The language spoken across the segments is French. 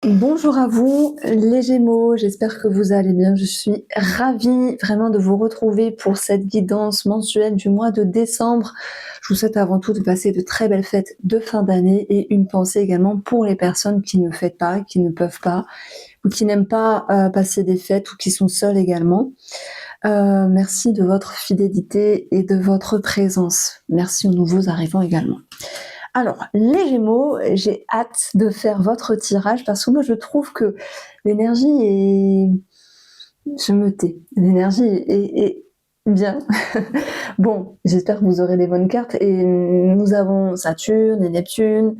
Bonjour à vous, les Gémeaux, j'espère que vous allez bien. Je suis ravie vraiment de vous retrouver pour cette guidance mensuelle du mois de décembre. Je vous souhaite avant tout de passer de très belles fêtes de fin d'année et une pensée également pour les personnes qui ne fêtent pas, qui ne peuvent pas ou qui n'aiment pas passer des fêtes ou qui sont seules également. Merci de votre fidélité et de votre présence. Merci aux nouveaux arrivants également. Alors, les Gémeaux, j'ai hâte de faire votre tirage parce que moi je trouve que l'énergie est... Je me tais. L'énergie est bien. Bon, j'espère que vous aurez des bonnes cartes. Et nous avons Saturne et Neptune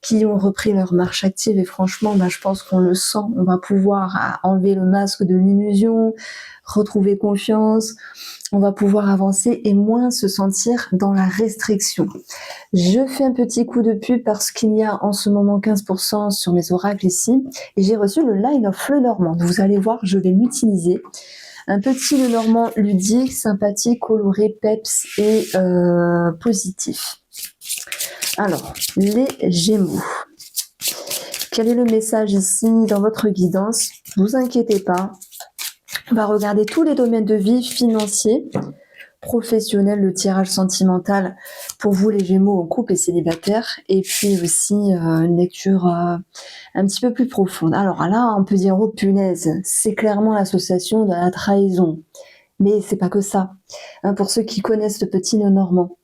qui ont repris leur marche active et franchement, je pense qu'on le sent. On va pouvoir enlever le masque de l'illusion, retrouver confiance. On va pouvoir avancer et moins se sentir dans la restriction. Je fais un petit coup de pub parce qu'il y a en ce moment 15% sur mes oracles ici et j'ai reçu le Line of Lenormand. Vous allez voir, je vais l'utiliser. Un petit Lenormand ludique, sympathique, coloré, peps et positif. Alors, les Gémeaux. Quel est le message ici dans votre guidance? Ne vous inquiétez pas. On va regarder tous les domaines de vie financiers, professionnel, le tirage sentimental pour vous les Gémeaux en couple et célibataire, et puis aussi une lecture un petit peu plus profonde. Alors là, on peut dire, oh punaise, c'est clairement l'association de la trahison. Mais c'est pas que ça. Pour ceux qui connaissent le petit Lenormand,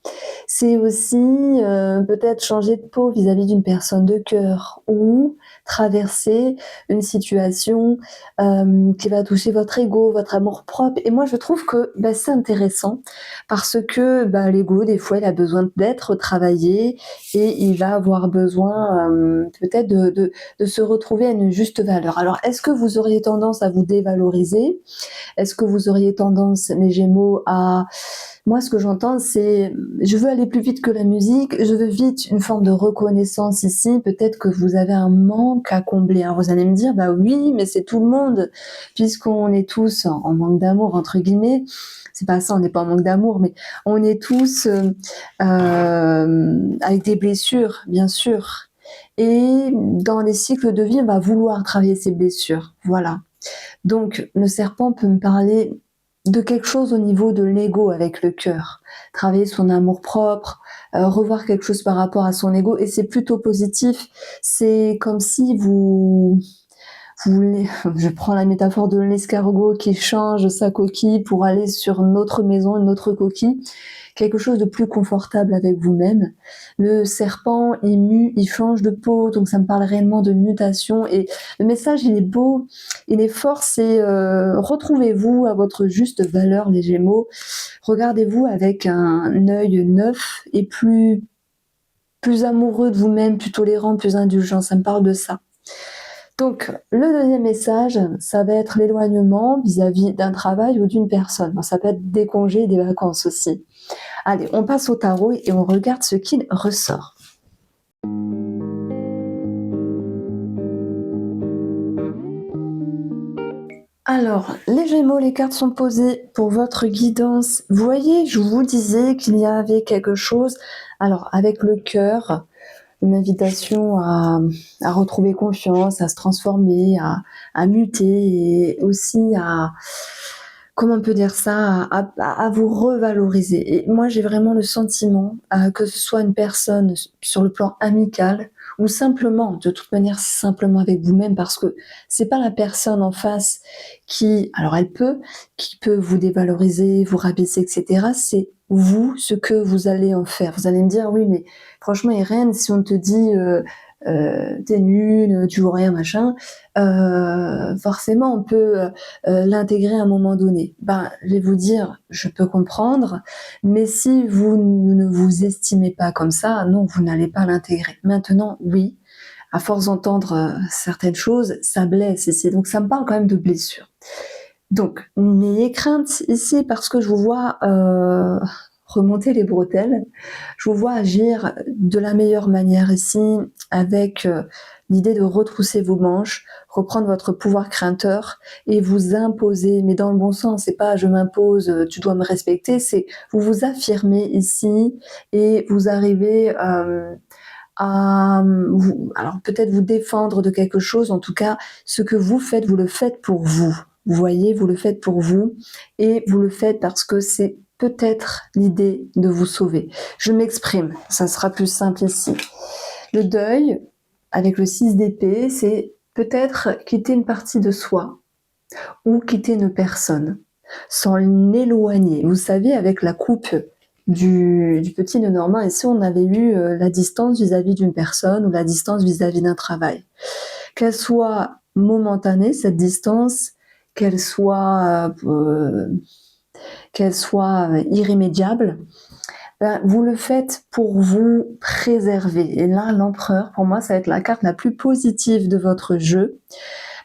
c'est aussi peut-être changer de peau vis-à-vis d'une personne de cœur ou traverser une situation qui va toucher votre ego, votre amour-propre. Et moi, je trouve que c'est intéressant parce que l'ego, des fois, il a besoin d'être travaillé et il va avoir besoin peut-être de se retrouver à une juste valeur. Alors, est-ce que vous auriez tendance à vous dévaloriser? Est-ce que vous auriez tendance, les Gémeaux, à... Moi, ce que j'entends, c'est je veux aller plus vite que la musique, je veux vite une forme de reconnaissance ici. Peut-être que vous avez un manque à combler. Alors, vous allez me dire, oui, mais c'est tout le monde, puisqu'on est tous en manque d'amour, entre guillemets. C'est pas ça, on n'est pas en manque d'amour, mais on est tous avec des blessures, bien sûr. Et dans les cycles de vie, on va vouloir travailler ces blessures. Voilà. Donc, le serpent peut me parler de quelque chose au niveau de l'ego avec le cœur. Travailler son amour-propre, revoir quelque chose par rapport à son ego, et c'est plutôt positif. C'est comme si je prends la métaphore de l'escargot qui change sa coquille pour aller sur notre maison, une autre coquille, quelque chose de plus confortable avec vous-même. Le serpent, il mue, il change de peau, donc ça me parle réellement de mutation. Et le message, il est beau, il est fort, c'est retrouvez-vous à votre juste valeur, les Gémeaux. Regardez-vous avec un œil neuf et plus amoureux de vous-même, plus tolérant, plus indulgent. Ça me parle de ça. Donc, le deuxième message, ça va être l'éloignement vis-à-vis d'un travail ou d'une personne. Ça peut être des congés, des vacances aussi. Allez, on passe au tarot et on regarde ce qu'il ressort. Alors, les Gémeaux, les cartes sont posées pour votre guidance. Vous voyez, je vous disais qu'il y avait quelque chose, alors avec le cœur, une invitation à retrouver confiance, à se transformer, à muter et aussi à, comment on peut dire ça, à vous revaloriser. Et moi, j'ai vraiment le sentiment que ce soit une personne sur le plan amical ou simplement, de toute manière, simplement avec vous-même, parce que c'est pas la personne en face qui, alors qui peut vous dévaloriser, vous rabaisser, etc. C'est vous, ce que vous allez en faire. Vous allez me dire, oui, mais franchement, Irène, si on te dit t'es nulle, tu vaux rien, machin, forcément, on peut l'intégrer à un moment donné. Je vais vous dire, je peux comprendre, mais si vous ne vous estimez pas comme ça, non, vous n'allez pas l'intégrer. Maintenant, oui, à force d'entendre certaines choses, ça blesse ici. Donc, ça me parle quand même de blessure. Donc, n'ayez crainte ici parce que je vous vois remonter les bretelles. Je vous vois agir de la meilleure manière ici avec l'idée de retrousser vos manches, reprendre votre pouvoir créateur et vous imposer, mais dans le bon sens. C'est pas je m'impose, tu dois me respecter, c'est vous vous affirmez ici et vous arrivez alors peut-être vous défendre de quelque chose. En tout cas, ce que vous faites, vous le faites pour vous. Vous voyez, vous le faites pour vous et vous le faites parce que c'est peut-être l'idée de vous sauver. Je m'exprime, ça sera plus simple ici. Le deuil, avec le 6 d'épée, c'est peut-être quitter une partie de soi ou quitter une personne, s'en éloigner. Vous savez, avec la coupe du petit nœud normand, ici on avait eu la distance vis-à-vis d'une personne ou la distance vis-à-vis d'un travail. Qu'elle soit momentanée, cette distance, qu'elle soit irrémédiable, vous le faites pour vous préserver. Et là, l'empereur, pour moi, ça va être la carte la plus positive de votre jeu,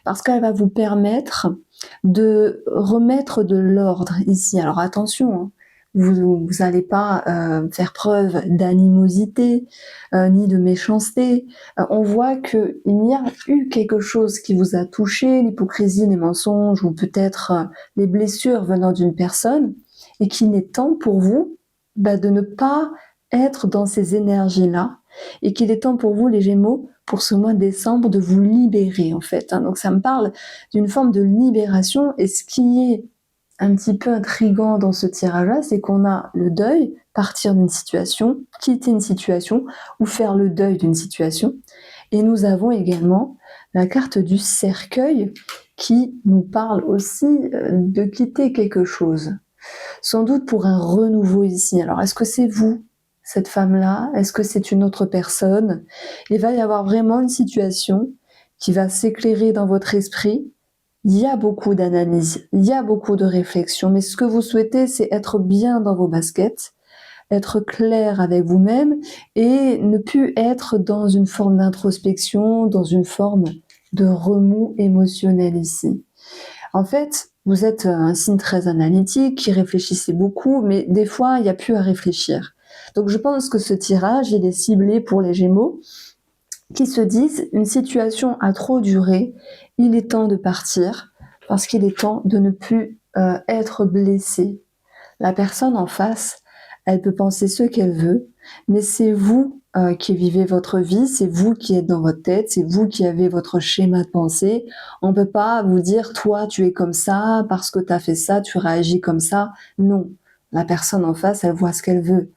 parce qu'elle va vous permettre de remettre de l'ordre ici. Alors attention, hein, vous n'allez pas faire preuve d'animosité ni de méchanceté. On voit qu'il y a eu quelque chose qui vous a touché, l'hypocrisie, les mensonges ou peut-être les blessures venant d'une personne, et qu'il est temps pour vous de ne pas être dans ces énergies-là, et qu'il est temps pour vous, les Gémeaux, pour ce mois de décembre, de vous libérer en fait. Donc ça me parle d'une forme de libération, et ce qui est un petit peu intriguant dans ce tirage-là, c'est qu'on a le deuil, partir d'une situation, quitter une situation, ou faire le deuil d'une situation, et nous avons également la carte du cercueil qui nous parle aussi de quitter quelque chose, sans doute pour un renouveau ici. Alors est-ce que c'est vous, cette femme-là? Est-ce que c'est une autre personne? Il va y avoir vraiment une situation qui va s'éclairer dans votre esprit. Il y a beaucoup d'analyse, il y a beaucoup de réflexion, mais ce que vous souhaitez, c'est être bien dans vos baskets, être clair avec vous-même et ne plus être dans une forme d'introspection, dans une forme de remous émotionnel ici. En fait, vous êtes un signe très analytique, qui réfléchissez beaucoup, mais des fois, il n'y a plus à réfléchir. Donc je pense que ce tirage, il est ciblé pour les Gémeaux qui se disent une situation a trop duré, il est temps de partir parce qu'il est temps de ne plus être blessé. La personne en face, elle peut penser ce qu'elle veut, mais c'est vous qui vivez votre vie, c'est vous qui êtes dans votre tête, c'est vous qui avez votre schéma de pensée. On ne peut pas vous dire, toi, tu es comme ça, parce que tu as fait ça, tu réagis comme ça. Non, la personne en face, elle voit ce qu'elle veut.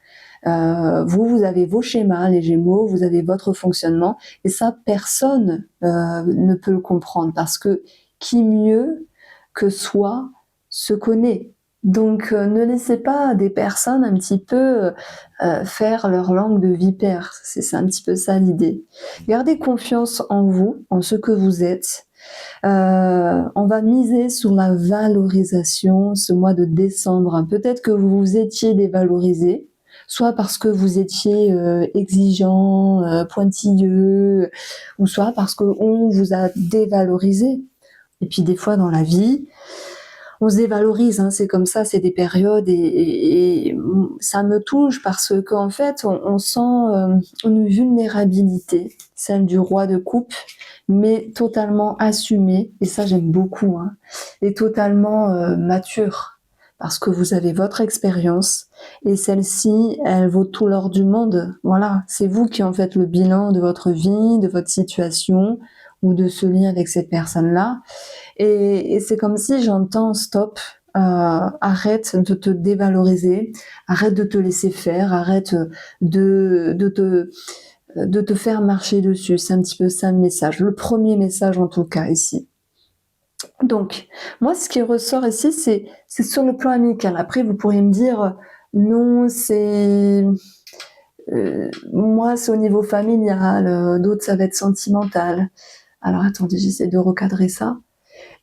Vous avez vos schémas, les Gémeaux, vous avez votre fonctionnement, et ça, personne ne peut le comprendre, parce que qui mieux que soi se connaît. Donc ne laissez pas des personnes un petit peu faire leur langue de vipère, c'est un petit peu ça l'idée. Gardez confiance en vous, en ce que vous êtes. On va miser sur la valorisation ce mois de décembre. Peut-être que vous vous étiez dévalorisé, soit parce que vous étiez exigeant, pointilleux, ou soit parce qu'on vous a dévalorisé. Et puis des fois dans la vie, on se dévalorise, hein, c'est comme ça, c'est des périodes et ça me touche parce qu'en fait, on sent une vulnérabilité, celle du roi de coupe, mais totalement assumée, et ça j'aime beaucoup, hein, et totalement mature, parce que vous avez votre expérience, et celle-ci, elle vaut tout l'or du monde. Voilà, c'est vous qui en faites le bilan de votre vie, de votre situation, ou de ce lien avec cette personne-là. Et c'est comme si j'entends stop, arrête de te dévaloriser, arrête de te laisser faire, arrête de te faire marcher dessus. C'est un petit peu ça le message, le premier message en tout cas ici. Donc, moi ce qui ressort ici, c'est sur le plan amical. Après, vous pourriez me dire, non, c'est... moi, c'est au niveau familial, d'autres, ça va être sentimental. Alors, attendez, j'essaie de recadrer ça.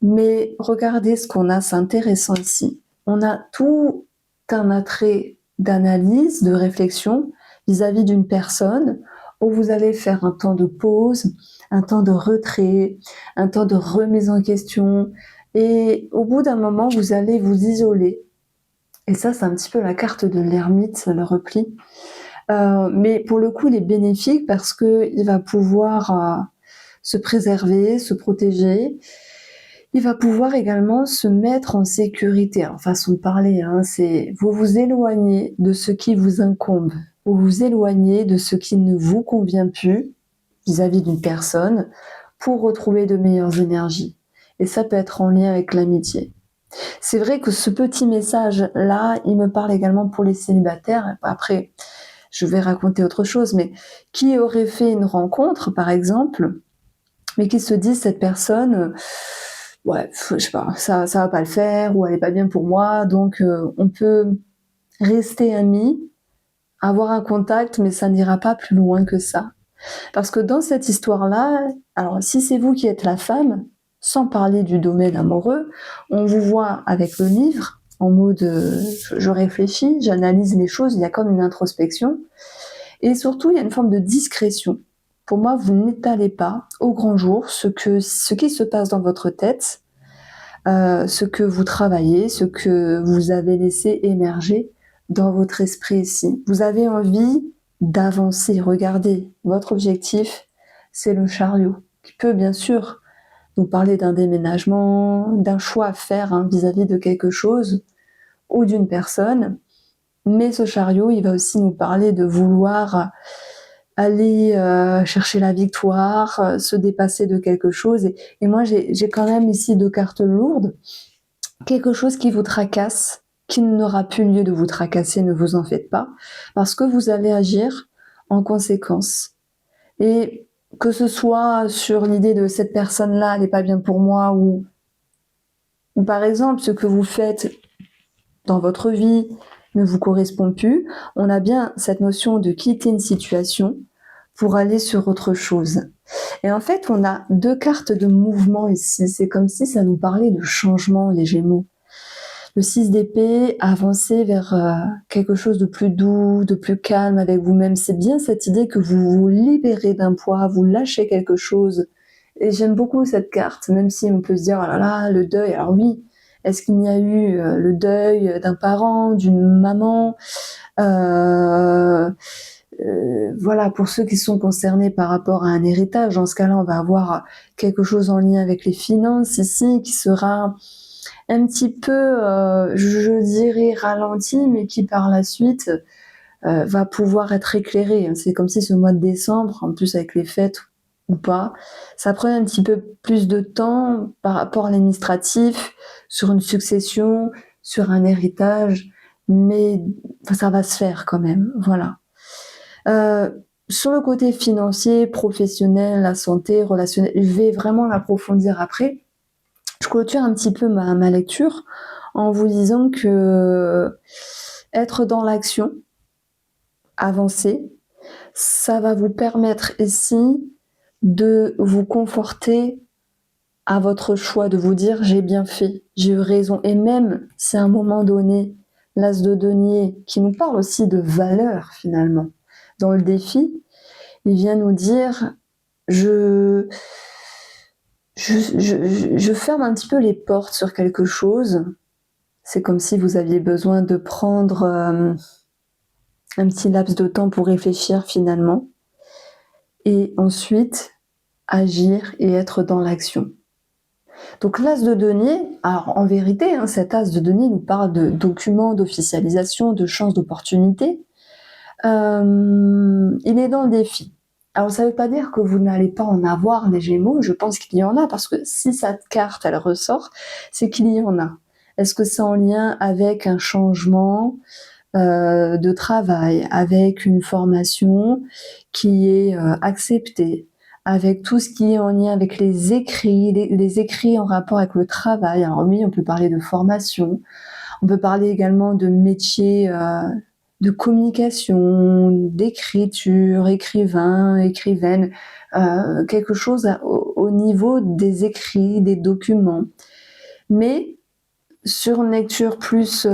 Mais regardez ce qu'on a, c'est intéressant ici. On a tout un attrait d'analyse, de réflexion vis-à-vis d'une personne où vous allez faire un temps de pause, un temps de retrait, un temps de remise en question. Et au bout d'un moment, vous allez vous isoler. Et ça, c'est un petit peu la carte de l'ermite, le repli. Mais pour le coup, il est bénéfique parce qu'il va pouvoir se préserver, se protéger. Il va pouvoir également se mettre en sécurité. Alors, façon de parler, hein, c'est vous vous éloignez de ce qui vous incombe. ou vous éloigner de ce qui ne vous convient plus vis-à-vis d'une personne pour retrouver de meilleures énergies. Et ça peut être en lien avec l'amitié. C'est vrai que ce petit message-là, il me parle également pour les célibataires. Après, je vais raconter autre chose, mais qui aurait fait une rencontre, par exemple, mais qui se dit cette personne, ouais, je sais pas, ça va pas le faire, ou elle est pas bien pour moi, donc on peut rester amis, avoir un contact, mais ça n'ira pas plus loin que ça. Parce que dans cette histoire-là, alors si c'est vous qui êtes la femme, sans parler du domaine amoureux, on vous voit avec le livre, en mode je réfléchis, j'analyse les choses, il y a comme une introspection, et surtout il y a une forme de discrétion. Pour moi, vous n'étalez pas au grand jour ce qui se passe dans votre tête, ce que vous travaillez, ce que vous avez laissé émerger dans votre esprit ici. Vous avez envie d'avancer. Regardez, votre objectif, c'est le chariot, qui peut bien sûr nous parler d'un déménagement, d'un choix à faire vis-à-vis de quelque chose ou d'une personne. Mais ce chariot, il va aussi nous parler de vouloir aller chercher la victoire, se dépasser de quelque chose. Et moi, j'ai quand même ici 2 cartes lourdes. Quelque chose qui vous tracasse, qui n'aura plus lieu de vous tracasser, ne vous en faites pas, parce que vous allez agir en conséquence. Et que ce soit sur l'idée de cette personne-là, elle n'est pas bien pour moi, ou par exemple, ce que vous faites dans votre vie ne vous correspond plus, on a bien cette notion de quitter une situation pour aller sur autre chose. Et en fait, on a 2 cartes de mouvement ici. C'est comme si ça nous parlait de changement, les Gémeaux. Le 6 d'épée, avancer vers quelque chose de plus doux, de plus calme avec vous-même. C'est bien cette idée que vous vous libérez d'un poids, vous lâchez quelque chose. Et j'aime beaucoup cette carte, même si on peut se dire, oh là là, le deuil. Alors oui, est-ce qu'il y a eu le deuil d'un parent, d'une maman voilà, pour ceux qui sont concernés par rapport à un héritage, dans ce cas-là, on va avoir quelque chose en lien avec les finances ici, qui sera un petit peu, je dirais ralenti, mais qui par la suite va pouvoir être éclairé. C'est comme si ce mois de décembre, en plus avec les fêtes ou pas, ça prenait un petit peu plus de temps par rapport à l'administratif, sur une succession, sur un héritage, mais ça va se faire quand même, voilà. Sur le côté financier, professionnel, la santé, relationnel, je vais vraiment l'approfondir après. Je clôture un petit peu ma lecture en vous disant que être dans l'action, avancer, ça va vous permettre ici de vous conforter à votre choix, de vous dire j'ai bien fait, j'ai eu raison. Et même si à un moment donné, l'as de denier, qui nous parle aussi de valeur finalement, dans le défi, il vient nous dire je ferme un petit peu les portes sur quelque chose. C'est comme si vous aviez besoin de prendre un petit laps de temps pour réfléchir finalement. Et ensuite, agir et être dans l'action. Donc l'as de denier, alors en vérité, cet as de denier nous parle de documents, d'officialisation, de chances, d'opportunités. Il est dans le défi. Alors ça ne veut pas dire que vous n'allez pas en avoir les Gémeaux, je pense qu'il y en a, parce que si cette carte elle ressort, c'est qu'il y en a. Est-ce que c'est en lien avec un changement de travail, avec une formation qui est acceptée, avec tout ce qui est en lien avec les écrits en rapport avec le travail. Alors oui, on peut parler de formation, on peut parler également de métiers de communication, d'écriture, écrivain, écrivaine, quelque chose au niveau des écrits, des documents. Mais sur une lecture plus,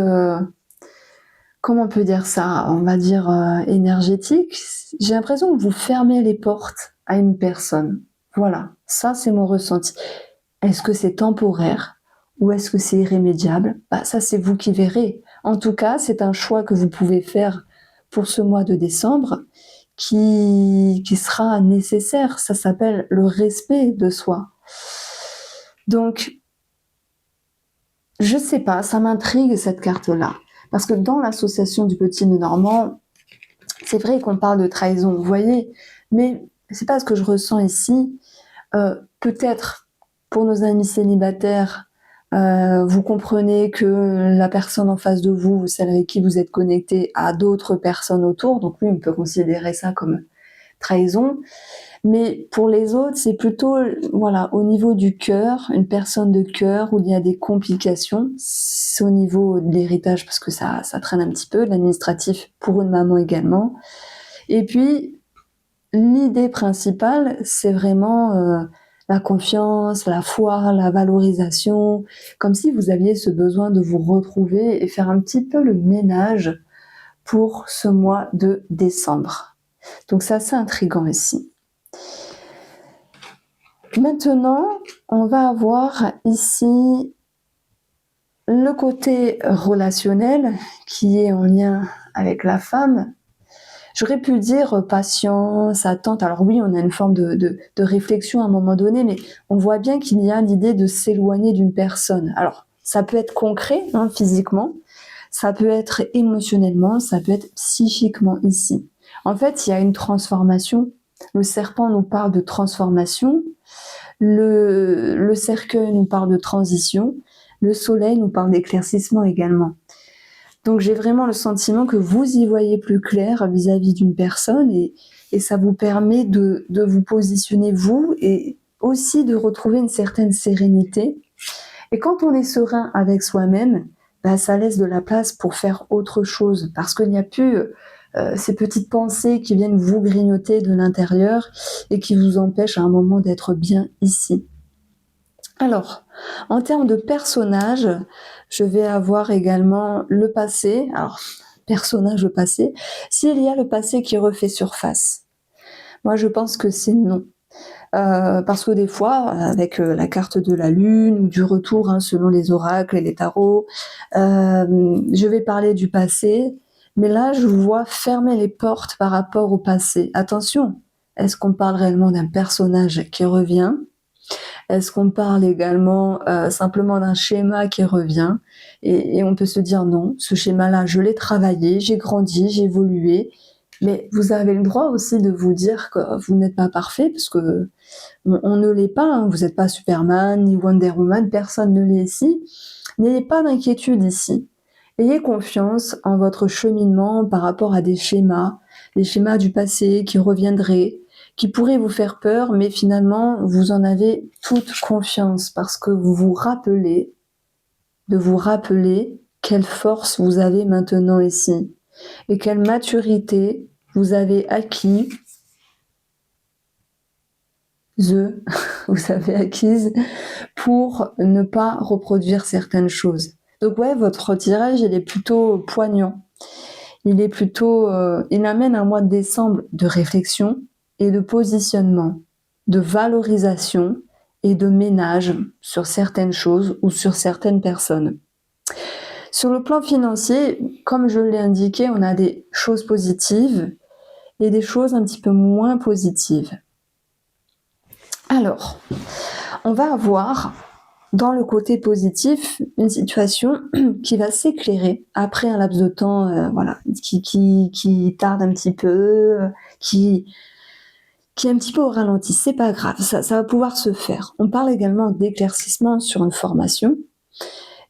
comment on peut dire ça, on va dire énergétique, j'ai l'impression que vous fermez les portes à une personne. Voilà, ça c'est mon ressenti. Est-ce que c'est temporaire ou est-ce que c'est irrémédiable? Ça c'est vous qui verrez. En tout cas, c'est un choix que vous pouvez faire pour ce mois de décembre qui sera nécessaire. Ça s'appelle le respect de soi. Donc, je sais pas, ça m'intrigue cette carte-là. Parce que dans l'association du petit nœud normand, C'est vrai qu'on parle de trahison, vous voyez? Mais c'est pas ce que je ressens ici. Peut-être pour nos amis célibataires, vous comprenez que la personne en face de vous, celle avec qui vous êtes connecté, a d'autres personnes autour, donc oui, on peut considérer ça comme trahison. Mais pour les autres, c'est plutôt, voilà, au niveau du cœur, une personne de cœur où il y a des complications. C'est au niveau de l'héritage parce que ça traîne un petit peu, l'administratif pour une maman également. Et puis, l'idée principale, c'est vraiment la confiance, la foi, la valorisation, comme si vous aviez ce besoin de vous retrouver et faire un petit peu le ménage pour ce mois de décembre. Donc c'est assez intriguant ici. Maintenant, on va avoir ici le côté relationnel qui est en lien avec la femme. J'aurais pu dire patience, attente. Alors oui, on a une forme de réflexion à un moment donné, mais on voit bien qu'il y a l'idée de s'éloigner d'une personne. Alors, ça peut être concret, hein, physiquement, ça peut être émotionnellement, ça peut être psychiquement ici. En fait, il y a une transformation. Le serpent nous parle de transformation. Le cercueil nous parle de transition. Le soleil nous parle d'éclaircissement également. Donc j'ai vraiment le sentiment que vous y voyez plus clair vis-à-vis d'une personne et ça vous permet de vous positionner vous et aussi de retrouver une certaine sérénité. Et quand on est serein avec soi-même, bah, ça laisse de la place pour faire autre chose parce qu'il n'y a plus ces petites pensées qui viennent vous grignoter de l'intérieur et qui vous empêchent à un moment d'être bien ici. Alors, en termes de personnages, je vais avoir également le passé. Alors, personnage passé. S'il y a le passé qui refait surface, moi je pense que c'est non. Parce que des fois, avec la carte de la lune ou du retour, hein, selon les oracles et les tarots, je vais parler du passé, mais là je vous vois fermer les portes par rapport au passé. Attention, est-ce qu'on parle réellement d'un personnage qui revient ? Est-ce qu'on parle également simplement d'un schéma qui revient et on peut se dire non, ce schéma-là, je l'ai travaillé, j'ai grandi, j'ai évolué, mais vous avez le droit aussi de vous dire que vous n'êtes pas parfait parce que on ne l'est pas, hein. Vous n'êtes pas Superman ni Wonder Woman, personne ne l'est ici. N'ayez pas d'inquiétude ici. Ayez confiance en votre cheminement par rapport à des schémas du passé qui reviendraient, qui pourraient vous faire peur, mais finalement, vous en avez toute confiance parce que vous vous rappelez de vous rappeler quelle force vous avez maintenant ici et quelle maturité vous avez acquis vous avez acquise pour ne pas reproduire certaines choses. Donc ouais, votre tirage, il est plutôt poignant. Il est plutôt, il amène un mois de décembre de réflexion et de positionnement, de valorisation et de ménage sur certaines choses ou sur certaines personnes. Sur le plan financier, comme je l'ai indiqué, on a des choses positives et des choses un petit peu moins positives. Alors, on va avoir dans le côté positif une situation qui va s'éclairer après un laps de temps voilà, qui tarde un petit peu, qui est un petit peu au ralenti. C'est pas grave, ça va pouvoir se faire. On parle également d'éclaircissement sur une formation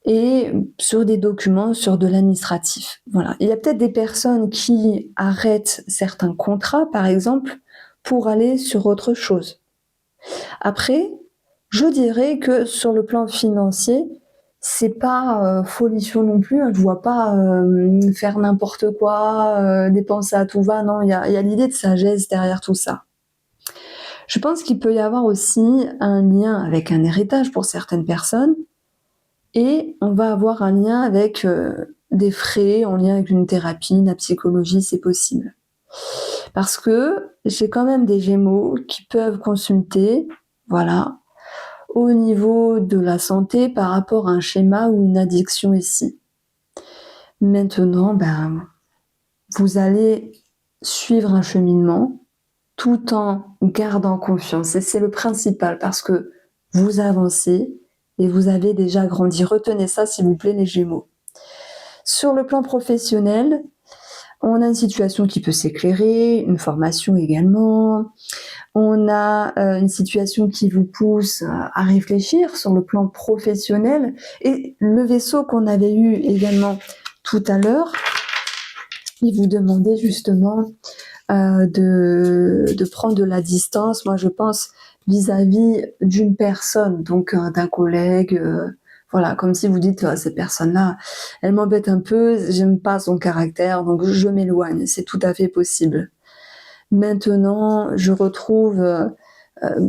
et sur des documents, sur de l'administratif. Voilà. Il y a peut-être des personnes qui arrêtent certains contrats, par exemple, pour aller sur autre chose. Après, je dirais que sur le plan financier, c'est pas folichon non plus, hein. Je vois pas faire n'importe quoi, dépenser à tout va. Non, il y a l'idée de sagesse derrière tout ça. Je pense qu'il peut y avoir aussi un lien avec un héritage pour certaines personnes et on va avoir un lien avec des frais en lien avec une thérapie, la psychologie, c'est possible. Parce que j'ai quand même des Gémeaux qui peuvent consulter, voilà, au niveau de la santé par rapport à un schéma ou une addiction ici. Maintenant, vous allez suivre un cheminement tout en gardant confiance. Et c'est le principal parce que vous avancez et vous avez déjà grandi. Retenez ça, s'il vous plaît, les Gémeaux. Sur le plan professionnel, On a une situation qui peut s'éclairer, une formation également. On a une situation qui vous pousse à réfléchir sur le plan professionnel. Et le vaisseau qu'on avait eu également tout à l'heure, il vous demandait justement de prendre de la distance, moi je pense, vis-à-vis d'une personne, donc d'un collègue, voilà, comme si vous dites: «Cette personne-là, elle m'embête un peu, j'aime pas son caractère, donc je m'éloigne». C'est tout à fait possible. Maintenant, je retrouve,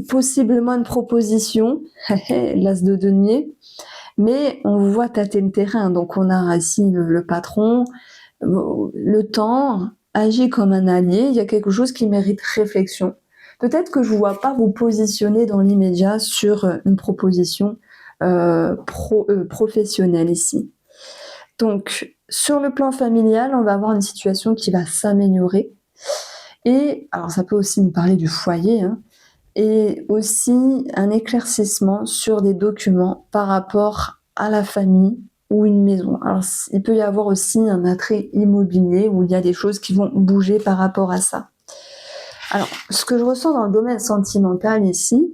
possiblement une proposition, l'as de denier, mais on vous voit tâter le terrain, donc on a ici le patron. Le temps agit comme un allié, il y a quelque chose qui mérite réflexion. Peut-être que je ne vois pas vous positionner dans l'immédiat sur une proposition professionnelle ici. Donc, sur le plan familial, on va avoir une situation qui va s'améliorer. Et alors, ça peut aussi nous parler du foyer, hein, et aussi un éclaircissement sur des documents par rapport à la famille ou une maison. Alors, il peut y avoir aussi un attrait immobilier où il y a des choses qui vont bouger par rapport à ça. Alors, ce que je ressens dans le domaine sentimental ici,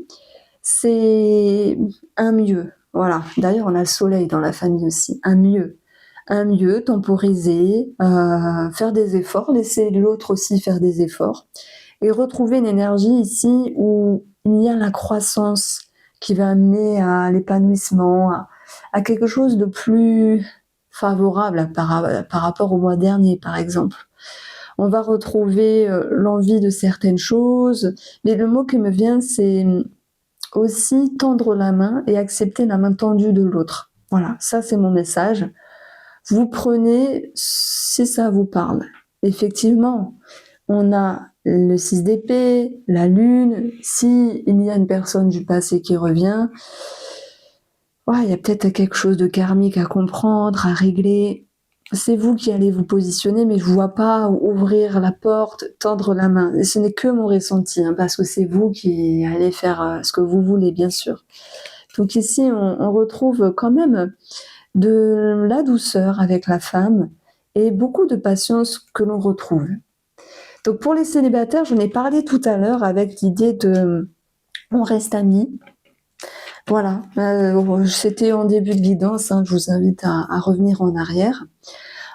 c'est un mieux. Voilà. D'ailleurs, on a le soleil dans la famille aussi. Un mieux. Un mieux, temporiser, faire des efforts, laisser l'autre aussi faire des efforts. Et retrouver une énergie ici où il y a la croissance qui va amener à l'épanouissement, à quelque chose de plus favorable par rapport au mois dernier, par exemple. On va retrouver l'envie de certaines choses, mais le mot qui me vient, c'est aussi tendre la main et accepter la main tendue de l'autre. Voilà, ça c'est mon message. Vous prenez si ça vous parle. Effectivement, on a le 6 d'épée, la lune, si il y a une personne du passé qui revient, ouais, il y a peut-être quelque chose de karmique à comprendre, à régler. C'est vous qui allez vous positionner, mais je ne vois pas ouvrir la porte, tendre la main. Et ce n'est que mon ressenti, hein, parce que c'est vous qui allez faire ce que vous voulez, bien sûr. Donc ici, on retrouve quand même de la douceur avec la femme et beaucoup de patience que l'on retrouve. Donc pour les célibataires, j'en ai parlé tout à l'heure avec l'idée de on reste amis. Voilà, c'était en début de guidance, hein, je vous invite à revenir en arrière.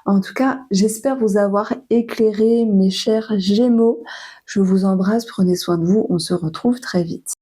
En tout cas, j'espère vous avoir éclairé, mes chers Gémeaux. Je vous embrasse, prenez soin de vous, on se retrouve très vite.